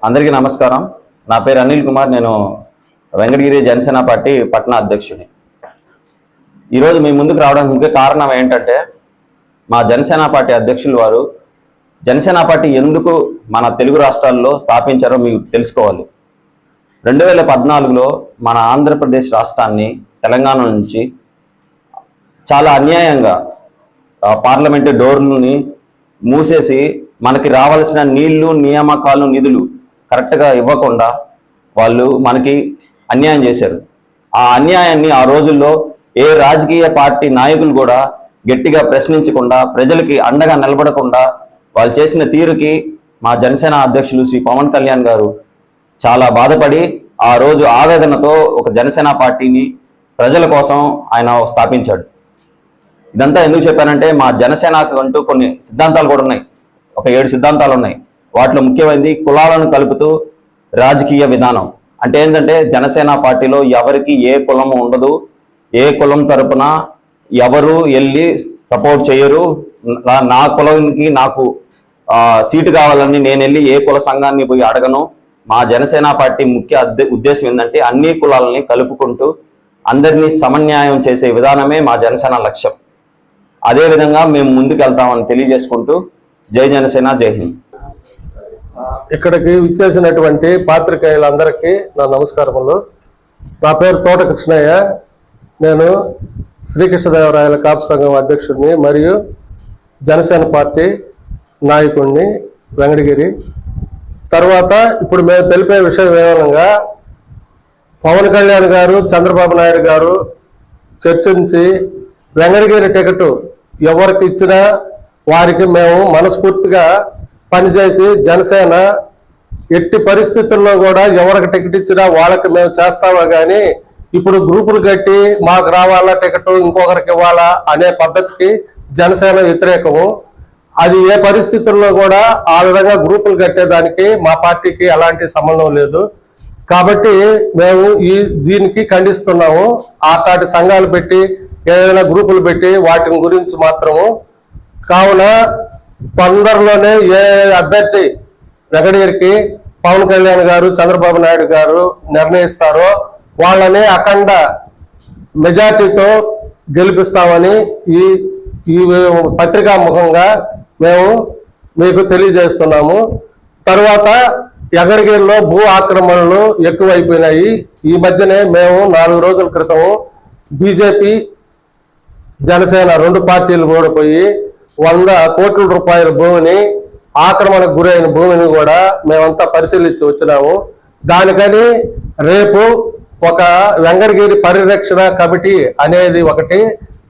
అందరికీ నమస్కారం. నా పేరు అనిల్ కుమార్. నేను వెంకటగిరి జనసేన పార్టీ పట్టణ అధ్యక్షుని. ఈరోజు మీ ముందుకు రావడానికి ముఖ్య కారణం ఏంటంటే, మా జనసేన పార్టీ అధ్యక్షులు వారు జనసేన పార్టీ ఎందుకు మన తెలుగు రాష్ట్రాల్లో స్థాపించారో మీకు తెలుసుకోవాలి. 2014లో మన ఆంధ్రప్రదేశ్ రాష్ట్రాన్ని తెలంగాణ నుంచి చాలా అన్యాయంగా పార్లమెంటు డోర్లని మూసేసి మనకి రావాల్సిన నీళ్లు, నియామకాలు, నిధులు కరెక్ట్గా ఇవ్వకుండా వాళ్ళు మనకి అన్యాయం చేశారు. ఆ అన్యాయాన్ని ఆ రోజుల్లో ఏ రాజకీయ పార్టీ నాయకులు కూడా గట్టిగా ప్రశ్నించకుండా, ప్రజలకి అండగా నిలబడకుండా వాళ్ళు చేసిన తీరుకి మా జనసేన అధ్యక్షులు శ్రీ పవన్ కళ్యాణ్ గారు చాలా బాధపడి ఆ రోజు ఆవేదనతో ఒక జనసేన పార్టీని ప్రజల కోసం ఆయన స్థాపించాడు. ఇదంతా ఎందుకు చెప్పానంటే, మా జనసేనకు అంటూ కొన్ని సిద్ధాంతాలు కూడా ఉన్నాయి. ఒక 7 సిద్ధాంతాలు ఉన్నాయి. వాటిలో ముఖ్యమైనది కులాలను కలుపుతూ రాజకీయ విధానం. అంటే ఏంటంటే, జనసేన పార్టీలో ఎవరికి ఏ కులము ఉండదు, ఏ కులం తరపున ఎవరు వెళ్ళి సపోర్ట్ చేయరు. నా కులానికి నాకు సీటు కావాలని నేను వెళ్ళి ఏ కుల సంఘాన్ని పోయి అడగను. మా జనసేన పార్టీ ముఖ్య ఉద్దేశం ఏంటంటే, అన్ని కులాలని కలుపుకుంటూ అందరినీ సమన్యాయం చేసే విధానమే మా జనసేన లక్ష్యం. అదేవిధంగా మేము ముందుకు వెళ్తామని తెలియజేసుకుంటూ, జై జనసేన, జై హింద్. ఇక్కడికి విచ్చేసినటువంటి పాత్రికేయులందరికీ నా నమస్కారములు. నా పేరు తోట కృష్ణయ్య. నేను శ్రీకృష్ణదేవరాయల కాపు సంఘం అధ్యక్షుడిని మరియు జనసేన పార్టీ నాయకుడిని వెంకటగిరి. తర్వాత ఇప్పుడు మేము తెలిపే విషయం ఏమనగా, పవన్ కళ్యాణ్ గారు, చంద్రబాబు నాయుడు గారు చర్చించి వెంకటగిరి టికెట్ ఎవరికి ఇచ్చినా వారికి మేము మనస్ఫూర్తిగా పనిచేసి, జనసేన ఎట్టి పరిస్థితుల్లో కూడా ఎవరికి టికెట్ ఇచ్చినా వాళ్ళకి మేము చేస్తామా కానీ ఇప్పుడు గ్రూపులు కట్టి మాకు రావాలా టికెట్ ఇంకొకరికి ఇవ్వాలా అనే పద్ధతికి జనసేన వ్యతిరేకము. అది ఏ పరిస్థితుల్లో కూడా ఆ విధంగా గ్రూపులు కట్టేదానికి మా పార్టీకి ఎలాంటి సంబంధం లేదు. కాబట్టి మేము దీనికి ఖండిస్తున్నాము. ఆటాటి సంఘాలు పెట్టి ఏదైనా గ్రూపులు పెట్టి వాటి గురించి మాత్రము. కావున తొందరలోనే ఏ అభ్యర్థి వెంకటగిరికి పవన్ కళ్యాణ్ గారు, చంద్రబాబు నాయుడు గారు నిర్ణయిస్తారో వాళ్ళని అఖండ మెజార్టీతో గెలిపిస్తామని ఈ పత్రికా ముఖంగా మేము మీకు తెలియజేస్తున్నాము. తర్వాత వెంకటగిరిలో భూ ఆక్రమణలు ఎక్కువైపోయినాయి. ఈ మధ్యనే మేము 4 రోజుల క్రితం బీజేపీ, జనసేన 2 పార్టీలు కూడా పోయి 100 కోట్ల రూపాయల భూమిని, ఆక్రమణకు గురైన భూమిని కూడా మేమంతా పరిశీలించి వచ్చినాము. దానికని రేపు ఒక వెంకటగిరి పరిరక్షణ కమిటీ అనేది ఒకటి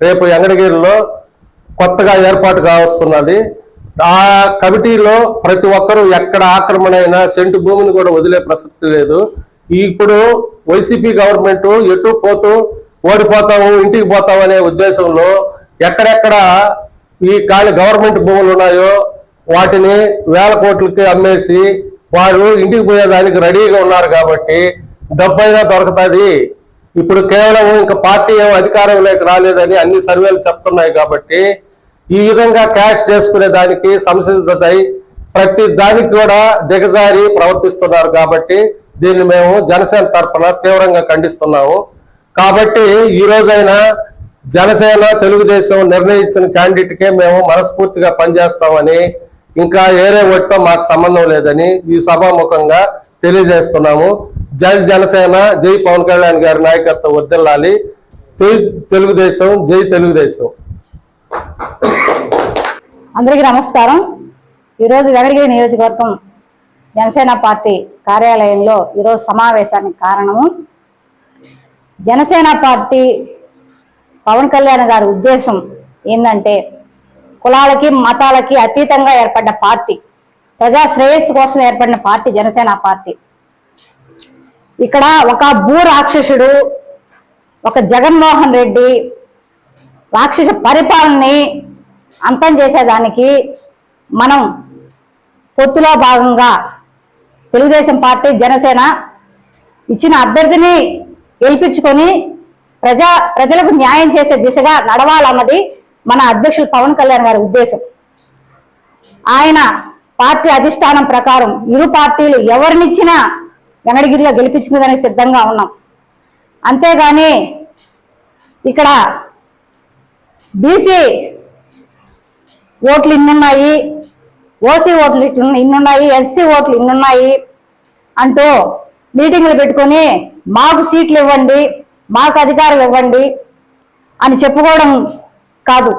రేపు వెంకటగిరిలో కొత్తగా ఏర్పాటు కావస్తున్నది. ఆ కమిటీలో ప్రతి ఒక్కరూ ఎక్కడ ఆక్రమణ అయినా సెంటు భూమిని కూడా వదిలే ప్రసక్తి లేదు. ఇప్పుడు వైసీపీ గవర్నమెంట్ ఎటు పోతూ ఓడిపోతాము, ఇంటికి పోతాము అనే ఉద్దేశంలో ఎక్కడెక్కడ ఈ గవర్నమెంట్ భూములు ఉన్నాయో వాటిని 1000 కోట్లకి అమ్మేసి వారు ఇంటికి పోయేదానికి రెడీగా ఉన్నారు. కాబట్టి డబ్బైనా దొరుకుతుంది. ఇప్పుడు కేవలం ఇంకా పార్టీ ఏమో అధికారంలోకి రాలేదని అన్ని సర్వేలు చెప్తున్నాయి. కాబట్టి ఈ విధంగా క్యాష్ చేసుకునే దానికి సంసిద్ధతై ప్రతి దానికి కూడా దిగజారి ప్రవర్తిస్తున్నారు. కాబట్టి దీన్ని మేము జనసేన తరఫున తీవ్రంగా ఖండిస్తున్నాము. కాబట్టి ఈ రోజైనా జనసేన, తెలుగుదేశం నిర్ణయించిన క్యాండిడేట్కే మేము మనస్ఫూర్తిగా పనిచేస్తామని, ఇంకా ఏరే ఓటుతో మాకు సంబంధం లేదని ఈ సభాముఖంగా తెలియజేస్తున్నాము. జై జనసేన, జై పవన్ కళ్యాణ్ గారి నాయకత్వం వర్ధిల్లాలి. తెలుగుదేశం, జై తెలుగుదేశం. అందరికీ నమస్కారం. ఈరోజు వెంకటగిరి నియోజకవర్గం జనసేన పార్టీ కార్యాలయంలో ఈరోజు సమావేశానికి కారణము, జనసేన పార్టీ పవన్ కళ్యాణ్ గారి ఉద్దేశం ఏంటంటే, కులాలకి మతాలకి అతీతంగా ఏర్పడిన పార్టీ, ప్రజా శ్రేయస్సు కోసం ఏర్పడిన పార్టీ జనసేన పార్టీ. ఇక్కడ ఒక భూ రాక్షసుడు, ఒక జగన్మోహన్ రెడ్డి రాక్షస పరిపాలనని అంతం చేసేదానికి మనం పొత్తులో భాగంగా తెలుగుదేశం పార్టీ, జనసేన ఇచ్చిన అభ్యర్థిని గెలిపించుకొని ప్రజలకు న్యాయం చేసే దిశగా నడవాలన్నది మన అధ్యక్షులు పవన్ కళ్యాణ్ గారి ఉద్దేశం. ఆయన పార్టీ అధిష్టానం ప్రకారం ఇరు పార్టీలు ఎవరినిచ్చినా వెంకటగిరిలో గెలిపించుకునేదానికి సిద్ధంగా ఉన్నాం. అంతేగాని ఇక్కడ బీసీ ఓట్లు ఇన్నున్నాయి, ఓసీ ఓట్లు ఇన్నున్నాయి, ఎస్సీ ఓట్లు ఇన్నున్నాయి అంటూ మీటింగ్లు పెట్టుకొని మాకు సీట్లు ఇవ్వండి, మాకు అధికారం ఇవ్వండి అని చెప్పుకోవడం కాదు.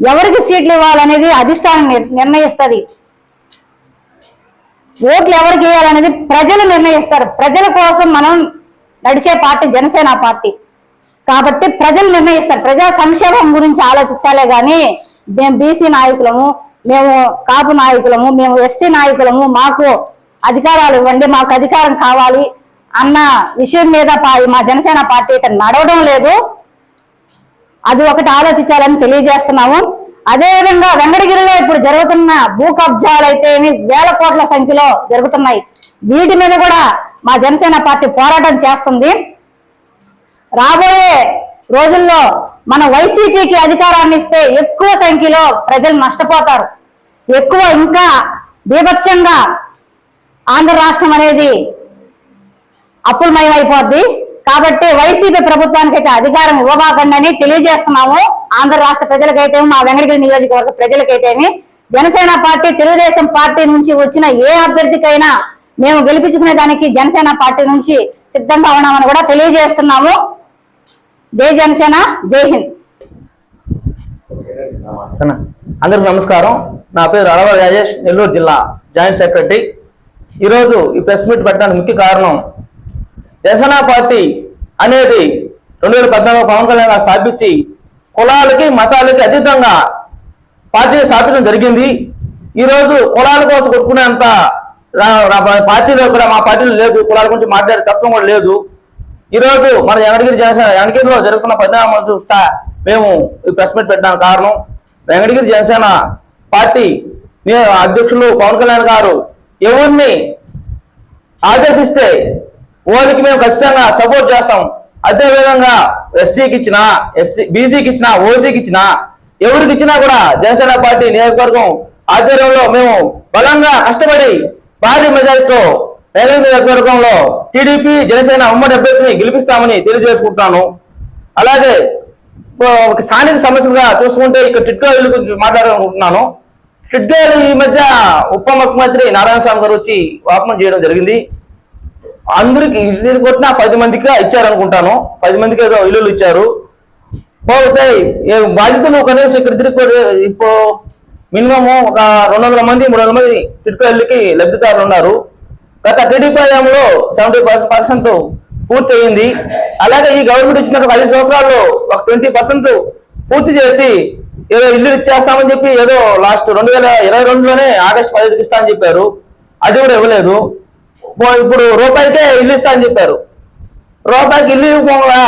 ఎవరికి సీట్లు ఇవ్వాలనేది అధిష్టానం నిర్ణయిస్తుంది. ఓట్లు ఎవరికి వేయాలనేది ప్రజలు నిర్ణయిస్తారు. ప్రజల కోసం మనం నడిచే పార్టీ జనసేన పార్టీ కాబట్టి ప్రజలు నిర్ణయిస్తారు. ప్రజా సంక్షేమం గురించి ఆలోచించాలే కానీ మేము బీసీ నాయకులము, మేము కాపు నాయకులము, మేము ఎస్సీ నాయకులము, మాకు అధికారాలు ఇవ్వండి, మాకు అధికారం కావాలి అన్న విషయం మీద మా జనసేన పార్టీ ఇక్కడ నడవడం లేదు. అది ఒకటి ఆలోచించాలని తెలియజేస్తున్నాము. అదేవిధంగా వెంకటగిరిలో ఇప్పుడు జరుగుతున్న భూ కబ్జాలు అయితే వేల కోట్ల సంఖ్యలో జరుగుతున్నాయి. వీటి మీద కూడా మా జనసేన పార్టీ పోరాటం చేస్తుంది. రాబోయే రోజుల్లో మన వైసీపీకి అధికారాన్ని ఇస్తే ఎక్కువ సంఖ్యలో ప్రజలు నష్టపోతారు. ఎక్కువ ఇంకా బీభత్సంగా ఆంధ్ర రాష్ట్రం అనేది అప్పులమయమైపోద్ది. కాబట్టి వైసీపీ ప్రభుత్వానికి అయితే అధికారం ఇవ్వబాకండి అని తెలియజేస్తున్నాము. ఆంధ్ర రాష్ట్ర ప్రజలకైతే, మా వెంకటగిరి నియోజకవర్గ ప్రజలకైతేమి, జనసేన పార్టీ తెలుగుదేశం పార్టీ నుంచి వచ్చిన ఏ అభ్యర్థికైనా మేము గెలిపించుకునే దానికి జనసేన పార్టీ నుంచి సిద్ధంగా ఉన్నామని కూడా తెలియజేస్తున్నాము. జై జనసేన, జై హింద్. అందరికి నమస్కారం. నా పేరు అడవ రాజేష్, నెల్లూరు జిల్లా జాయింట్ సెక్రటరీ. ఈరోజు ఈ ప్రెస్ మీట్ పెట్టడానికి ముఖ్య కారణం, జనసేన పార్టీ అనేది 2014 పవన్ కళ్యాణ్ గారు స్థాపించి కులాలకి మతాలకి అతీతంగా పార్టీ స్థాపించడం జరిగింది. ఈరోజు కులాల కోసం కొట్టుకునేంత పార్టీలో కూడా మా పార్టీలో లేదు, కులాల గురించి మాట్లాడే తత్వం కూడా లేదు. ఈరోజు మన వెంకటగిరిలో జరుగుతున్న పరిణామాలు చూస్తా మేము ఈ ప్రెస్ మీట్ పెట్టడానికి కారణం, వెంకటగిరి జనసేన పార్టీ అధ్యక్షులు పవన్ కళ్యాణ్ గారు ఎవరిని ఆదేశిస్తే వాళ్ళకి మేము ఖచ్చితంగా సపోర్ట్ చేస్తాం. అదేవిధంగా ఎస్సీకి ఇచ్చినా, బీసీకి ఇచ్చినా, ఓసీకి ఇచ్చినా, ఎవరికి ఇచ్చినా కూడా జనసేన పార్టీ నియోజకవర్గం ఆధ్వర్యంలో మేము బలంగా కష్టపడి భారీ మెజారిటీతో వెంకటగిరి నియోజకవర్గంలో టీడీపీ జనసేన ఉమ్మడి అభ్యర్థిని గెలిపిస్తామని తెలియజేసుకుంటున్నాను. అలాగే స్థానిక సమస్యలుగా చూసుకుంటే ఇక్కడ టిట్కో ఇల్లు గురించి మాట్లాడాలనుకుంటున్నాను. టిట్కో ఈ మధ్య ఉప ముఖ్యమంత్రి నారాయణ స్వామి గారు వచ్చి వాపనం చేయడం జరిగింది. అందరికి కొట్టిన 10 మందికి ఇచ్చారనుకుంటాను, 10 మందికి ఏదో ఇల్లులు ఇచ్చారు. పోతే బాధితులు కనీసం ఇక్కడ ఇప్పుడు మినిమం ఒక 200 మంది 300 మంది టిట్కో ఇల్లుకి లబ్ధిదారులు ఉన్నారు. గత టీడీపీ హయాంలో 70% పూర్తి అయింది. అలాగే ఈ గవర్నమెంట్ ఇచ్చిన 5 సంవత్సరాల్లో ఒక 20% పూర్తి చేసి ఏదో ఇల్లు ఇచ్చేస్తామని చెప్పి ఏదో లాస్ట్ 2022లోనే ఆగస్టు 15కి ఇస్తామని చెప్పారు. అది కూడా ఇవ్వలేదు. ఇప్పుడు రూపాయికే ఇల్లు ఇస్తా అని చెప్పారు. రూపాయికి ఇల్లు ఇవ్వకుండా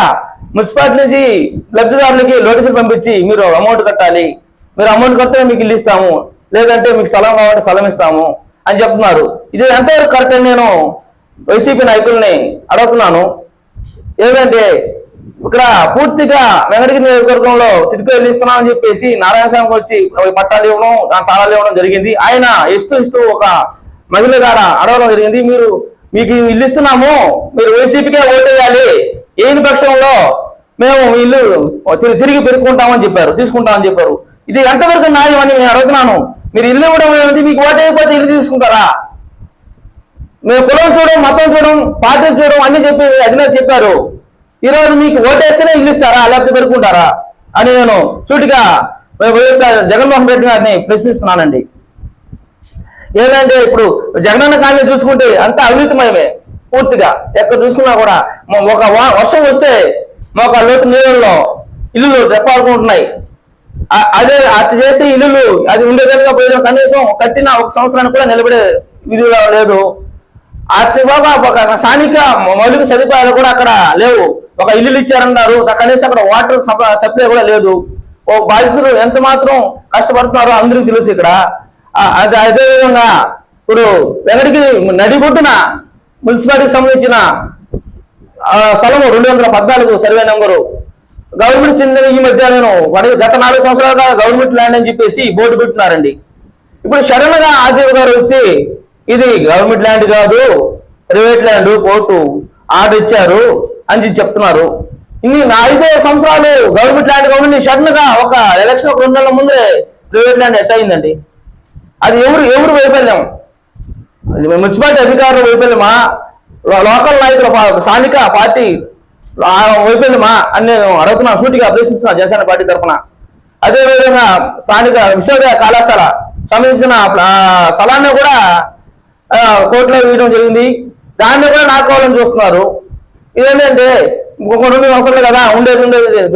మున్సిపాలిటీ నుంచి లబ్ధిదారులకి నోటీసులు పంపించి మీరు అమౌంట్ కట్టాలి, మీరు అమౌంట్ కడితే మీకు ఇల్లు ఇస్తాము, లేదంటే మీకు స్థలం కావాలంటే స్థలం ఇస్తాము అని చెప్తున్నారు. ఇది ఎంతవరకు కరెక్ట్ అని నేను వైసీపీ నాయకుల్ని అడుగుతున్నాను. ఏంటంటే ఇక్కడ పూర్తిగా వెంకటగిరి నియోజకవర్గంలో టిట్కో ఇల్లు ఇస్తున్నామని చెప్పేసి నారాయణ స్వామికి వచ్చి పట్టాలు ఇవ్వడం, తాళాలు ఇవ్వడం జరిగింది. ఆయన ఇస్తూ ఒక మహిళ ద్వారా అడగడం జరిగింది, మీకు ఇల్లు ఇస్తున్నాము, మీరు వైసీపీకే ఓటేయాలి, ఏని పక్షంలో మేము ఇల్లు తిరిగి పెరుక్కుంటామని చెప్పారు, తీసుకుంటామని చెప్పారు. ఇది ఎంతవరకు న్యాయం అని నేను అడుగుతున్నాను. మీరు ఇల్లు ఇవ్వడం ఏమిటి, మీకు ఓటేయకపోతే ఇల్లు తీసుకుంటారా? మేము కులం చూడడం, మతం చూడడం, పార్టీలు చూడడం అన్ని చెప్పి అధినేత చెప్పారు. ఈరోజు మీకు ఓటేస్తేనే ఇల్లు ఇస్తారా, లేకపోతే పెరుక్కుంటారా అని నేను సూటిగా వైఎస్ఆర్ జగన్మోహన్ రెడ్డి గారిని ప్రశ్నిస్తున్నానండి. ఏంటంటే ఇప్పుడు జగనన్న కాలనీ చూసుకుంటే అంతా అవినీతిమయమే పూర్తిగా. ఎక్కడ చూసుకున్నా కూడా ఒక వర్షం వస్తే ఒక లోతు నీళ్ళల్లో ఇల్లులు రెప్పాడుకుంటున్నాయి. అదే అతి చేస్తే ఇల్లులు అది ఉండేదాకా పోయిన కనీసం కట్టిన 1 సంవత్సరానికి కూడా నిలబడే విధిగా లేదు. ఒక స్థానిక మౌలిక సదుపాయాలు కూడా అక్కడ లేవు. ఒక ఇల్లులు ఇచ్చారన్నారు, కనీసం అక్కడ వాటర్ సప్లై కూడా లేదు. ఓ బాధితులు ఎంత మాత్రం కష్టపడుతున్నారో అందరికీ తెలుసు ఇక్కడ. అదేవిధంగా ఇప్పుడు వెంకటగిరి నడిబొడ్డున మున్సిపాలిటీకి సంబంధించిన స్థలము 214 సర్వే నెంబరు గవర్నమెంట్ చెందిన ఈ మధ్య నేను గత 4 సంవత్సరాలుగా గవర్నమెంట్ ల్యాండ్ అని చెప్పేసి బోర్డు పెట్టున్నారండి. ఇప్పుడు సడన్ గా ఆర్టీఓ గారు వచ్చి ఇది గవర్నమెంట్ ల్యాండ్ కాదు, ప్రైవేట్ ల్యాండ్, కోర్టు ఆర్డర్ ఇచ్చారు అని చెప్తున్నారు. ఇన్ని 5 సంవత్సరాలు గవర్నమెంట్ ల్యాండ్ కాబట్టి సడన్ గా ఒక ఎలక్షన్ 2 నెలల ముందే ప్రైవేట్ ల్యాండ్ ఎట్ అయిందండి. అది ఎవరు వైఫల్యం? మున్సిపాలిటీ అధికారులు వైఫల్యమా, లోకల్ నాయకుల స్థానిక పార్టీ వైఫల్యమా అని నేను అడుగుతున్నా, సూటిగా ప్రశ్నిస్తున్నా జనసేన పార్టీ తరఫున. అదేవిధంగా స్థానిక విశ్వవిద్యాలయ కళాశాల సంబంధించిన స్థలాన్ని కూడా కోర్టులో వేయడం జరిగింది. దాన్ని కూడా నాటుకోవాలని చూస్తున్నారు. ఇదేంటంటే ఇంకొక 2 సంవత్సరాలు కదా ఉండేది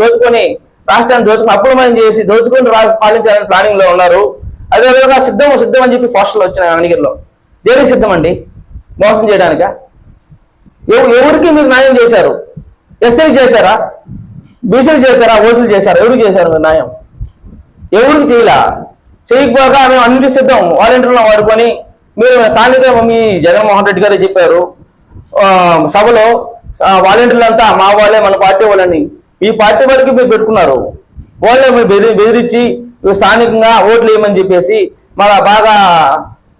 దోచుకొని రాష్ట్రాన్ని అప్పులమయం చేసి దోచుకొని పాలించాలని ప్లానింగ్ లో ఉన్నారు. అదేవిధంగా సిద్ధం అని చెప్పి పోస్టర్లు వచ్చినాయి వెంకటగిరిలో. దేనికి సిద్ధం అండి? మోసం చేయడానిక? ఎవరికి మీరు న్యాయం చేశారు? ఎస్సీలు చేశారా, బీసీలు చేశారా, ఓసీలు చేశారా? ఎవరికి చేశారు మీరు న్యాయం? ఎవరికి చేయకపోగా మేము అన్నింటి సిద్ధం వాలంటీర్లను వాడుకొని మీరు స్థానిక మీ జగన్మోహన్ రెడ్డి గారే చెప్పారు సభలో, వాలంటీర్లు అంతా మా వాళ్ళే, మన పార్టీ వాళ్ళని. ఈ పార్టీ వరకు మీరు పెట్టుకున్నారు. వాళ్ళే మీరు బెదిరించి స్థానికంగా ఓట్లు వేయమని చెప్పేసి మన బాగా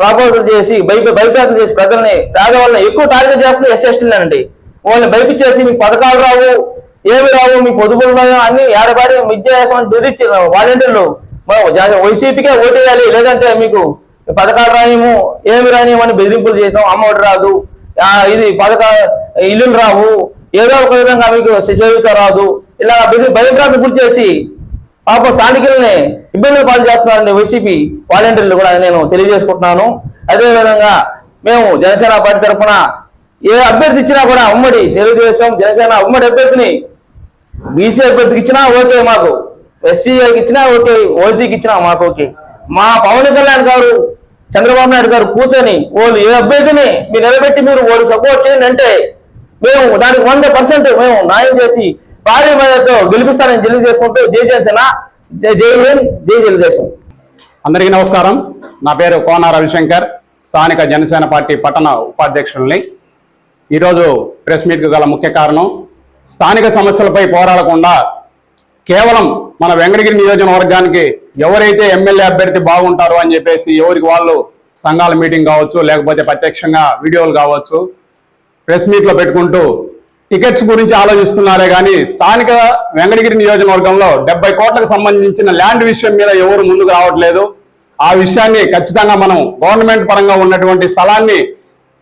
ప్రపోజల్ చేసి భయప్రాంతం చేసి ప్రజల్ని పేదవాళ్ళని ఎక్కువ టార్గెట్ చేస్తున్న ఎస్సీలండి. వాళ్ళని భయపించేసి మీకు పథకాలు రావు, ఏమి రావు, మీ పొదుపులు అన్ని ఏడబారి విద్య చేస్తామని బెదిరించి వాలంటీర్లు వైసీపీకే ఓటేయాలి, లేదంటే మీకు పథకాలు రానిము, ఏమి రానిము అని బెదిరింపులు చేసాం. అమ్మ ఓటు రాదు, ఇది ఇల్లులు రావు, ఏదో ఒక విధంగా మీకు చేయూత రాదు, ఇలా భయప్రాంతం గురి చేసి పాప స్థానికుల్ని ఇబ్బందులు పాలు చేస్తున్నారండి వైసీపీ వాలంటీర్లు కూడా నేను తెలియజేసుకుంటున్నాను. అదేవిధంగా మేము జనసేన పార్టీ తరఫున ఏ అభ్యర్థి ఇచ్చినా కూడా ఉమ్మడి తెలుగుదేశం జనసేన ఉమ్మడి అభ్యర్థిని బీసీ అభ్యర్థికి ఇచ్చినా ఓకే మాకు, ఎస్సీకి ఇచ్చినా ఓకే, ఓసీకి ఇచ్చినా మాకు ఓకే. మా పవన్ కళ్యాణ్ గారు, చంద్రబాబు నాయుడు గారు కూర్చొని వాళ్ళు ఏ అభ్యర్థిని మీరు నిలబెట్టి మీరు వాళ్ళు సపోర్ట్ చేయండి అంటే మేము దానికి 100% మేము న్యాయం చేసి భారీ మద్దతుతో గెలిపిస్తానని తెలియజేసుకుంటూ జై జనసేన, జై హింద్, జై తెలుగుదేశం. అందరికీ నమస్కారం. నా పేరు కోన రవిశంకర్, స్థానిక జనసేన పార్టీ పట్టణ ఉపాధ్యక్షుల్ని. ఈరోజు ప్రెస్ మీట్కు గల ముఖ్య కారణం, స్థానిక సమస్యలపై పోరాడకుండా కేవలం మన వెంకటగిరి నియోజకవర్గానికి ఎవరైతే ఎమ్మెల్యే అభ్యర్థి బాగుంటారో అని చెప్పేసి ఎవరికి వాళ్ళు సంఘాల మీటింగ్ కావచ్చు, లేకపోతే ప్రత్యక్షంగా వీడియోలు కావచ్చు, ప్రెస్ మీట్లో పెట్టుకుంటూ టికెట్స్ గురించి ఆలోచిస్తున్నారే కానీ స్థానిక వెంకటగిరి నియోజకవర్గంలో 70 కోట్లకు సంబంధించిన ల్యాండ్ విషయం మీద ఎవరు ముందుకు రావట్లేదు. ఆ విషయాన్ని ఖచ్చితంగా మనం గవర్నమెంట్ పరంగా ఉన్నటువంటి స్థలాన్ని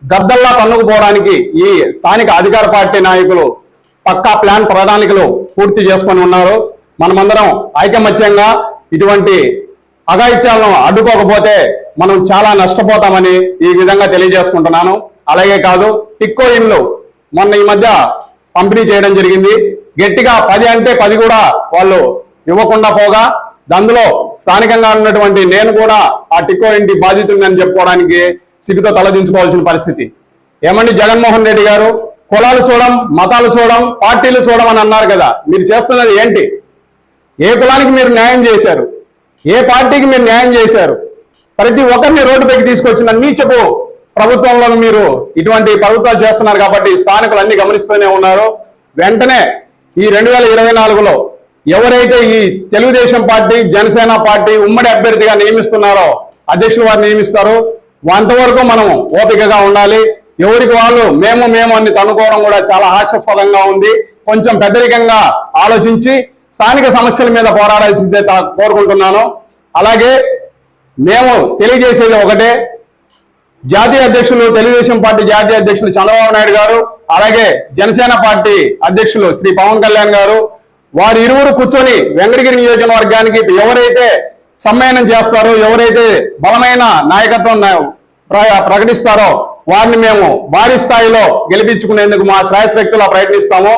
గద్దల్లా తన్నుకుపోవడానికి ఈ స్థానిక అధికార పార్టీ నాయకులు పక్కా ప్లాన్ ప్రణాళికలు పూర్తి చేసుకొని ఉన్నారు. మనమందరం ఐకమత్యంగా ఇటువంటి అఘాయిత్యాలను అడ్డుకోకపోతే మనం చాలా నష్టపోతామని ఈ విధంగా తెలియజేసుకుంటున్నాను. అలాగే కాదు, టిక్కో ఇండ్లు మొన్న ఈ మధ్య పంపిణీ చేయడం జరిగింది. గట్టిగా 10 అంటే 10 కూడా వాళ్ళు ఇవ్వకుండా పోగా, అందులో స్థానికంగా ఉన్నటువంటి నేను కూడా ఆ టిక్కో ఇంటి బాధితుడిని చెప్పుకోవడానికి సిగ్గుతో తలదించుకోవాల్సిన పరిస్థితి. ఏమండి జగన్మోహన్ రెడ్డి గారు, కులాలు చూడం, మతాలు చూడం, పార్టీలు చూడం అని అన్నారు కదా, మీరు చేస్తున్నది ఏంటి? ఏ కులానికి మీరు న్యాయం చేశారు? ఏ పార్టీకి మీరు న్యాయం చేశారు? ప్రతి ఒక్కరిని రోడ్డుపైకి తీసుకొచ్చిన నీచపు ప్రభుత్వంలో మీరు ఇటువంటి ప్రభుత్వాలు చేస్తున్నారు కాబట్టి స్థానికులు అన్ని గమనిస్తూనే ఉన్నారు. వెంటనే ఈ 2024లో ఎవరైతే ఈ తెలుగుదేశం పార్టీ, జనసేన పార్టీ ఉమ్మడి అభ్యర్థిగా నియమిస్తున్నారో, అధ్యక్షులు వారు నియమిస్తారు, అంతవరకు మనం ఓపికగా ఉండాలి. ఎవరికి వాళ్ళు మేము అని తనుకోవడం కూడా చాలా హాస్యాస్పదంగా ఉంది. కొంచెం పెద్దరికంగా ఆలోచించి స్థానిక సమస్యల మీద పోరాడాల్సిందే కోరుకుంటున్నాను. అలాగే మేము తెలియజేసేది ఒకటే, జాతీయ అధ్యక్షులు, తెలుగుదేశం పార్టీ జాతీయ అధ్యక్షులు చంద్రబాబు నాయుడు గారు, అలాగే జనసేన పార్టీ అధ్యక్షులు శ్రీ పవన్ కళ్యాణ్ గారు, వారు ఇరువురు కూర్చొని వెంకటగిరి నియోజకవర్గానికి ఎవరైతే సమ్మేళనం చేస్తారో, ఎవరైతే బలమైన నాయకత్వం ప్రకటిస్తారో వారిని మేము భారీ స్థాయిలో గెలిపించుకునేందుకు మా శ్రాయశక్తులా ప్రయత్నిస్తాము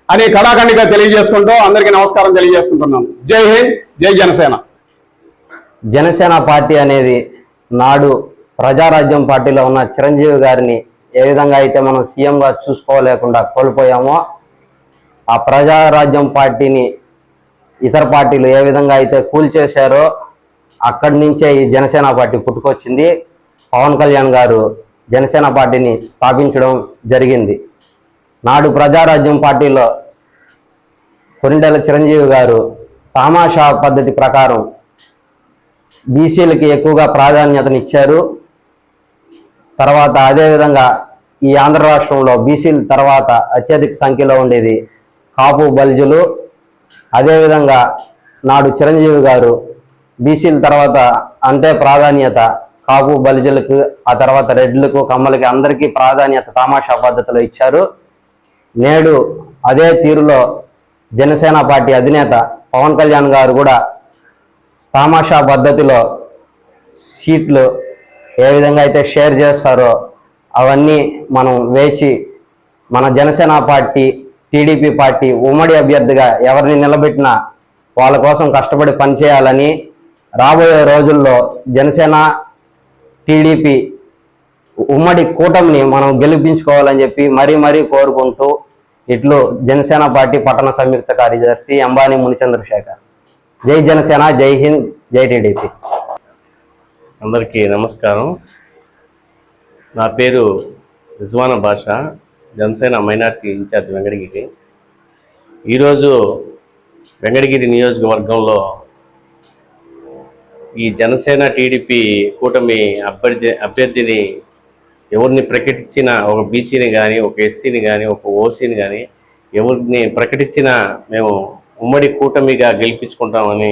అని కళాఖండిగా తెలియజేసుకుంటూ అందరికీ నమస్కారం తెలియజేసుకుంటున్నాం. జై హింద్, జై జనసేన. జనసేన పార్టీ అనేది నాడు ప్రజారాజ్యం పార్టీలో ఉన్న చిరంజీవి గారిని ఏ విధంగా అయితే మనం సీఎంగా చూసుకోలేకుండా కోల్పోయామో, ఆ ప్రజారాజ్యం పార్టీని ఇతర పార్టీలు ఏ విధంగా అయితే కూల్చేశారో అక్కడి నుంచే ఈ జనసేన పార్టీ పుట్టుకొచ్చింది. పవన్ కళ్యాణ్ గారు జనసేన పార్టీని స్థాపించడం జరిగింది. నాడు ప్రజారాజ్యం పార్టీలో కొరిండెల చిరంజీవి గారు తామాషా పద్ధతి ప్రకారం బీసీలకి ఎక్కువగా ప్రాధాన్యతనిచ్చారు. తర్వాత అదేవిధంగా ఈ ఆంధ్ర రాష్ట్రంలో బీసీల తర్వాత అత్యధిక సంఖ్యలో ఉండేది కాపు బల్జులు. అదేవిధంగా నాడు చిరంజీవి గారు బీసీల తర్వాత అంతే ప్రాధాన్యత కాపు బలిజలకు, ఆ తర్వాత రెడ్లకు, కమ్మలకి అందరికీ ప్రాధాన్యత తామాషా పద్ధతిలో ఇచ్చారు. నేడు అదే తీరులో జనసేన పార్టీ అధినేత పవన్ కళ్యాణ్ గారు కూడా తామాషా పద్ధతిలో సీట్లు ఏ విధంగా అయితే షేర్ చేస్తారో అవన్నీ మనం వేచి మన జనసేన పార్టీ, టీడీపీ పార్టీ ఉమ్మడి అభ్యర్థిగా ఎవరిని నిలబెట్టినా వాళ్ళ కోసం కష్టపడి పనిచేయాలని, రాబోయే రోజుల్లో జనసేన టీడీపీ ఉమ్మడి కూటమిని మనం గెలిపించుకోవాలని చెప్పి మరీ కోరుకుంటూ ఇట్లు జనసేన పార్టీ పట్టణ సంయుక్త కార్యదర్శి అంబానీ మునిచంద్రశేఖర్. జై జనసేన, జై హింద్, జై టీడీపీ. అందరికీ నమస్కారం. నా పేరు రిజ్వానా బాషా, జనసేన మైనార్టీ ఇన్ఛార్జ్ వెంకటగిరి. ఈరోజు వెంకటగిరి నియోజకవర్గంలో ఈ జనసేన టీడీపీ కూటమి అభ్యర్థిని ఎవరిని ప్రకటించినా, ఒక బీసీని కానీ, ఒక ఎస్సీని కానీ, ఒక ఓసీని కానీ ఎవరిని ప్రకటించినా మేము ఉమ్మడి కూటమిగా గెలిపించుకుంటామని